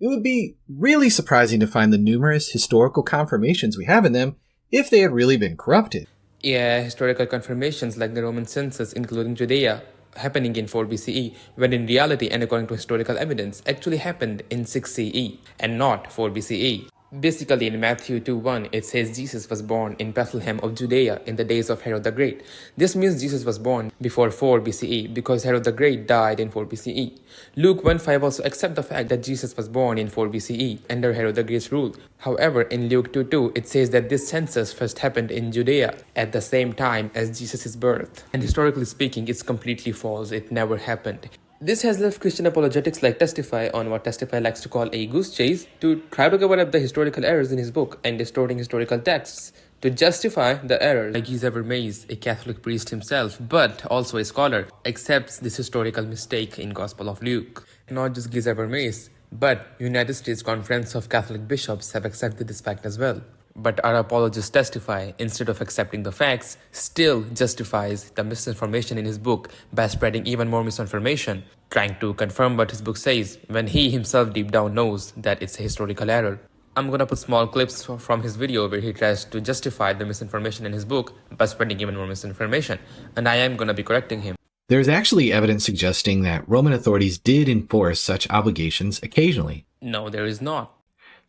It would be really surprising to find the numerous historical confirmations we have in them if they had really been corrupted. Yeah, historical confirmations like the Roman census, including Judea, happening in 4 BCE, when in reality and according to historical evidence, actually happened in 6 CE and not 4 BCE. Basically, in Matthew 2:1, it says Jesus was born in Bethlehem of Judea in the days of Herod the Great. This means Jesus was born before 4 BCE because Herod the Great died in 4 BCE. Luke 1:5 also accepts the fact that Jesus was born in 4 BCE under Herod the Great's rule. However, in Luke 2:2, it says that this census first happened in Judea at the same time as Jesus' birth. And historically speaking, it's completely false. It never happened. This has left Christian apologetics like Testify on what Testify likes to call a goose chase to try to cover up the historical errors in his book and distorting historical texts to justify the error. Like Guy Vermees, a Catholic priest himself, but also a scholar, accepts this historical mistake in Gospel of Luke. Not just Guy Vermees, but United States Conference of Catholic Bishops have accepted this fact as well. But our apologists Testify, instead of accepting the facts, still justifies the misinformation in his book by spreading even more misinformation, trying to confirm what his book says when he himself deep down knows that it's a historical error. I'm gonna put small clips from his video where he tries to justify the misinformation in his book by spreading even more misinformation, and I am gonna be correcting him. There's actually evidence suggesting that Roman authorities did enforce such obligations occasionally. No, there is not.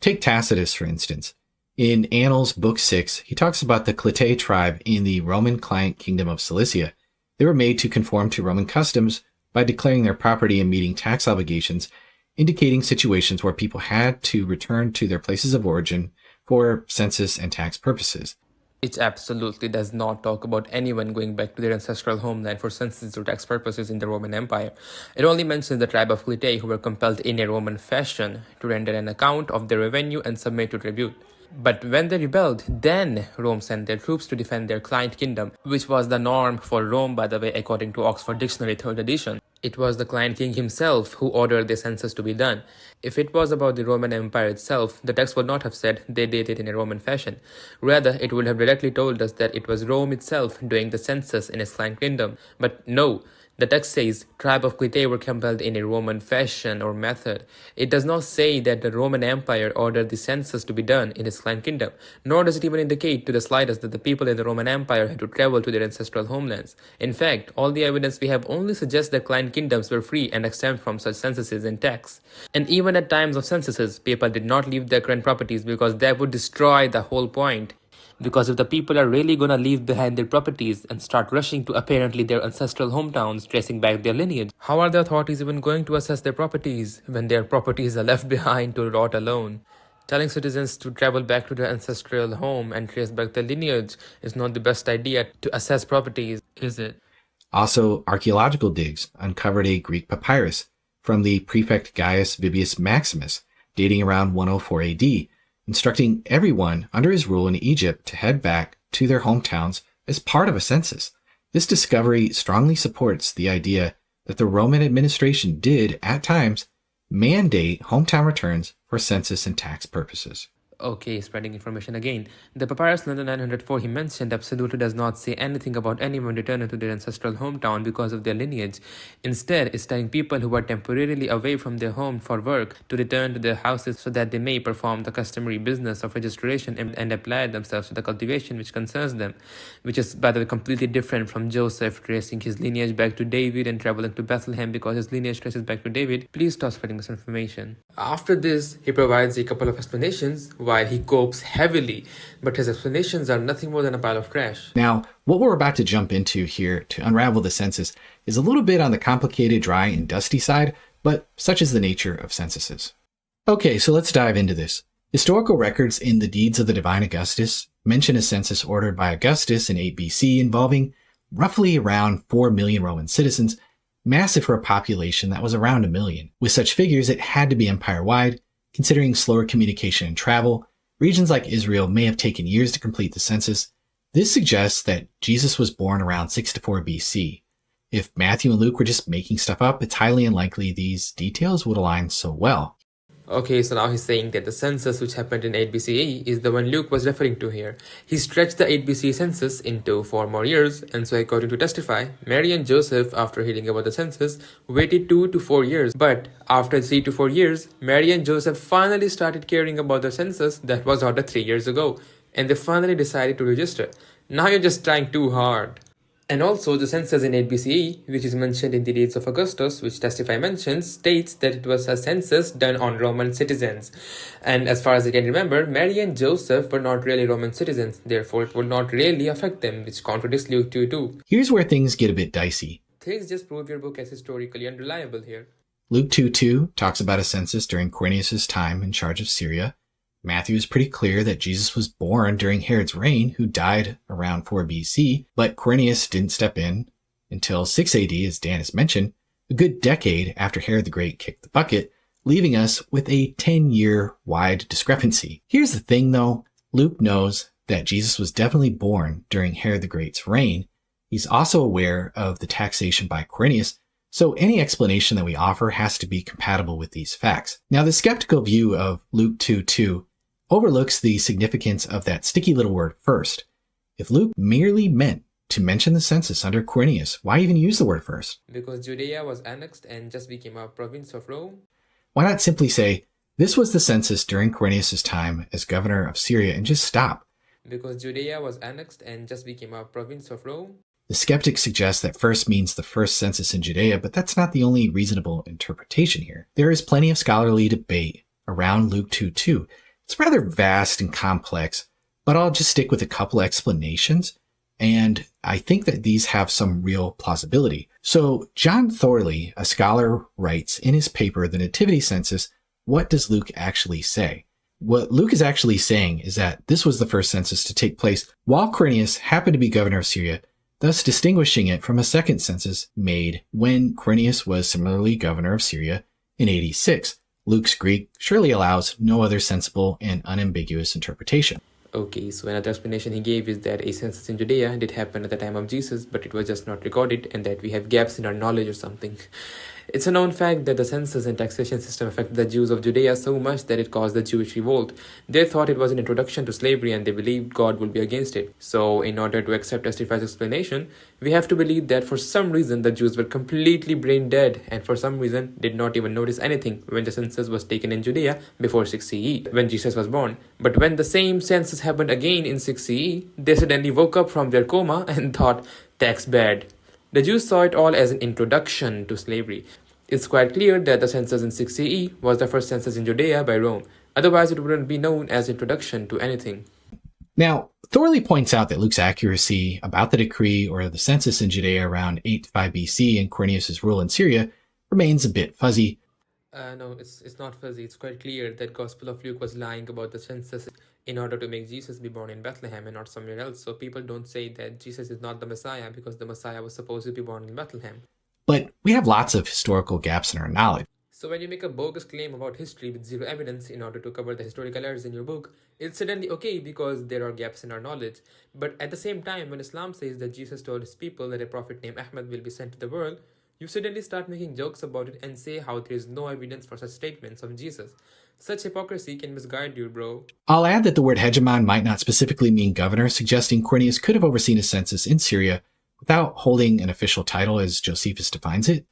Take Tacitus, for instance. In Annals, Book 6, he talks about the Clitae tribe in the Roman client kingdom of Cilicia. They were made to conform to Roman customs by declaring their property and meeting tax obligations, indicating situations where people had to return to their places of origin for census and tax purposes. It absolutely does not talk about anyone going back to their ancestral homeland for census or tax purposes in the Roman Empire. It only mentions the tribe of Clitae who were compelled in a Roman fashion to render an account of their revenue and submit to tribute. But when they rebelled, then Rome sent their troops to defend their client kingdom, which was the norm for Rome, by the way, according to Oxford Dictionary 3rd edition. It was the client king himself who ordered the census to be done. If it was about the Roman Empire itself, the text would not have said they did it in a Roman fashion. Rather, it would have directly told us that it was Rome itself doing the census in its client kingdom. But no, the text says tribe of Clitae were compelled in a Roman fashion or method. It does not say that the Roman Empire ordered the census to be done in its client kingdom, nor does it even indicate to the slightest that the people in the Roman Empire had to travel to their ancestral homelands. In fact, all the evidence we have only suggests that client kingdoms were free and exempt from such censuses and tax. And even at times of censuses, people did not leave their current properties because that would destroy the whole point. Because if the people are really gonna leave behind their properties and start rushing to apparently their ancestral hometowns, tracing back their lineage, how are the authorities even going to assess their properties when their properties are left behind to rot alone? Telling citizens to travel back to their ancestral home and trace back their lineage is not the best idea to assess properties, is it? Also, archaeological digs uncovered a Greek papyrus from the prefect Gaius Vibius Maximus, dating around 104 AD, instructing everyone under his rule in Egypt to head back to their hometowns as part of a census. This discovery strongly supports the idea that the Roman administration did, at times, mandate hometown returns for census and tax purposes. Okay, spreading information again. The Papyrus number 904 he mentioned absolutely does not say anything about anyone returning to their ancestral hometown because of their lineage. Instead, it's telling people who are temporarily away from their home for work to return to their houses so that they may perform the customary business of registration and apply themselves to the cultivation which concerns them, which is, by the way, completely different from Joseph tracing his lineage back to David and traveling to Bethlehem because his lineage traces back to David. Please stop spreading this information. After this, he provides a couple of explanations while he copes heavily, but his explanations are nothing more than a pile of trash. Now, what we're about to jump into here to unravel the census is a little bit on the complicated, dry, and dusty side, but such is the nature of censuses. Okay, so let's dive into this. Historical records in the Deeds of the Divine Augustus mention a census ordered by Augustus in 8 BC involving roughly around 4 million Roman citizens, massive for a population that was around 1 million. With such figures, it had to be empire-wide, considering slower communication and travel. Regions like Israel may have taken years to complete the census. This suggests that Jesus was born around 6 to 4 BC. If Matthew and Luke were just making stuff up, it's highly unlikely these details would align so well. Okay, so now he's saying that the census which happened in 8 BCE is the one Luke was referring to here. He stretched the 8 BCE census into 4 more years, and so according to Testify, Mary and Joseph, after hearing about the census, waited 2 to 4 years. But after 3 to 4 years, Mary and Joseph finally started caring about the census that was ordered 3 years ago, and they finally decided to register. Now you're just trying too hard. And also, the census in 8 BCE, which is mentioned in the deeds of Augustus, which Testify mentions, states that it was a census done on Roman citizens. And as far as I can remember, Mary and Joseph were not really Roman citizens, therefore it would not really affect them, which contradicts Luke 2:2. Here's where things get a bit dicey. Things just prove your book as historically unreliable here. Luke 2:2 talks about a census during Quirinius' time in charge of Syria. Matthew is pretty clear that Jesus was born during Herod's reign, who died around 4 BC, but Quirinius didn't step in until 6 AD, as Dan has mentioned, a good decade after Herod the Great kicked the bucket, leaving us with a 10-year wide discrepancy. Here's the thing, though. Luke knows that Jesus was definitely born during Herod the Great's reign. He's also aware of the taxation by Quirinius, so any explanation that we offer has to be compatible with these facts. Now, the skeptical view of Luke 2:2 overlooks the significance of that sticky little word first. If Luke merely meant to mention the census under Quirinius, why even use the word first? Because Judea was annexed and just became a province of Rome. Why not simply say, this was the census during Quirinius' time as governor of Syria, and just stop? Because Judea was annexed and just became a province of Rome. The skeptics suggest that first means the first census in Judea, but that's not the only reasonable interpretation here. There is plenty of scholarly debate around Luke 2:2. It's rather vast and complex, but I'll just stick with a couple explanations, and I think that these have some real plausibility. So John Thorley, a scholar, writes in his paper, The Nativity Census, what does Luke actually say? What Luke is actually saying is that this was the first census to take place while Quirinius happened to be governor of Syria, thus distinguishing it from a second census made when Quirinius was similarly governor of Syria in 86. Luke's Greek surely allows no other sensible and unambiguous interpretation. Okay, so another explanation he gave is that a census in Judea did happen at the time of Jesus, but it was just not recorded, and that we have gaps in our knowledge or something. It's a known fact that the census and taxation system affected the Jews of Judea so much that it caused the Jewish revolt. They thought it was an introduction to slavery and they believed God would be against it. So, in order to accept Testify's explanation, we have to believe that for some reason the Jews were completely brain dead and for some reason did not even notice anything when the census was taken in Judea before 6 CE, when Jesus was born. But when the same census happened again in 6 CE, they suddenly woke up from their coma and thought, tax bad. The Jews saw it all as an introduction to slavery. It's quite clear that the census in 6 CE was the first census in Judea by Rome. Otherwise, it wouldn't be known as introduction to anything. Now, Thorley points out that Luke's accuracy about the decree or the census in Judea around 8 to 5 BC and Quirinius' rule in Syria remains a bit fuzzy. No, it's not fuzzy. It's quite clear that Gospel of Luke was lying about the census in order to make Jesus be born in Bethlehem and not somewhere else. So people don't say that Jesus is not the Messiah because the Messiah was supposed to be born in Bethlehem. But we have lots of historical gaps in our knowledge. So when you make a bogus claim about history with zero evidence in order to cover the historical errors in your book, it's suddenly okay because there are gaps in our knowledge. But at the same time, when Islam says that Jesus told his people that a prophet named Ahmed will be sent to the world, you suddenly start making jokes about it and say how there is no evidence for such statements of Jesus. Such hypocrisy can misguide you, bro. I'll add that the word hegemon might not specifically mean governor, suggesting Quirinius could have overseen a census in Syria without holding an official title as Josephus defines it.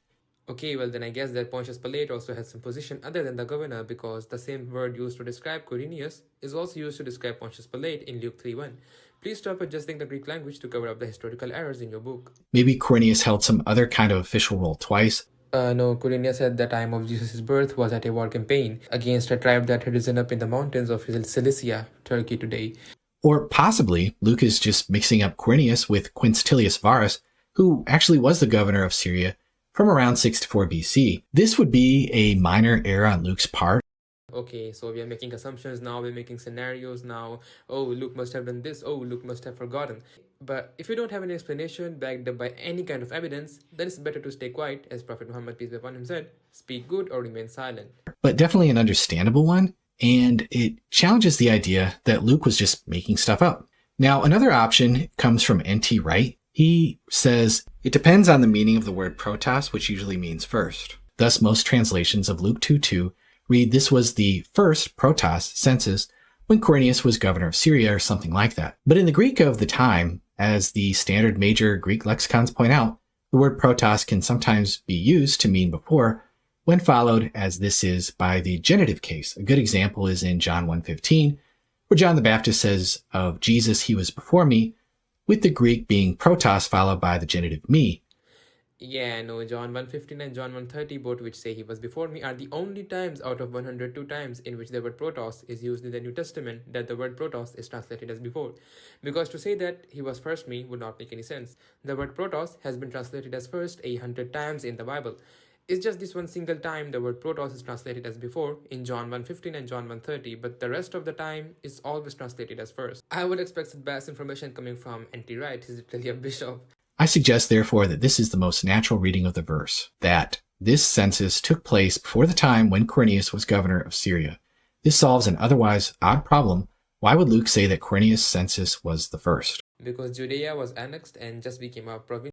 Okay, well then I guess that Pontius Pilate also has some position other than the governor because the same word used to describe Quirinius is also used to describe Pontius Pilate in Luke 3:1. Please stop adjusting the Greek language to cover up the historical errors in your book. Maybe Quirinius held some other kind of official role twice. No, Quirinius at the time of Jesus' birth was at a war campaign against a tribe that had risen up in the mountains of Cilicia, Turkey today. Or possibly Luke is just mixing up Quirinius with Quintilius Varus, who actually was the governor of Syria from around 6 to 4 BC. This would be a minor error on Luke's part. Okay, so we are making assumptions now, we're making scenarios now. Oh, Luke must have done this. Oh, Luke must have forgotten. But if you don't have any explanation backed up by any kind of evidence, then it's better to stay quiet, as Prophet Muhammad, peace be upon him, said, speak good or remain silent. But definitely an understandable one, and it challenges the idea that Luke was just making stuff up. Now, another option comes from N.T. Wright. He says, it depends on the meaning of the word protos, which usually means first. Thus, most translations of Luke 2:2 read this was the first protos census when Quirinius was governor of Syria or something like that. But in the Greek of the time, as the standard major Greek lexicons point out, the word protos can sometimes be used to mean before when followed, as this is, by the genitive case. A good example is in John 1:15, where John the Baptist says of Jesus, he was before me, with the Greek being protos followed by the genitive me. Yeah, no, John 1:15 and John 1:30, both which say he was before me, are the only times out of 102 times in which the word protos is used in the New Testament that the word protos is translated as before. Because to say that he was first me would not make any sense. The word protos has been translated as first 100 times in the Bible. It's just this one single time the word protos is translated as before in John 1:15 and John 1:30, but the rest of the time is always translated as first. I would expect some biased information coming from N.T. Wright, he's literally a bishop. I suggest, therefore, that this is the most natural reading of the verse, that this census took place before the time when Quirinius was governor of Syria. This solves an otherwise odd problem. Why would Luke say that Quirinius' census was the first? Because Judea was annexed and just became a province.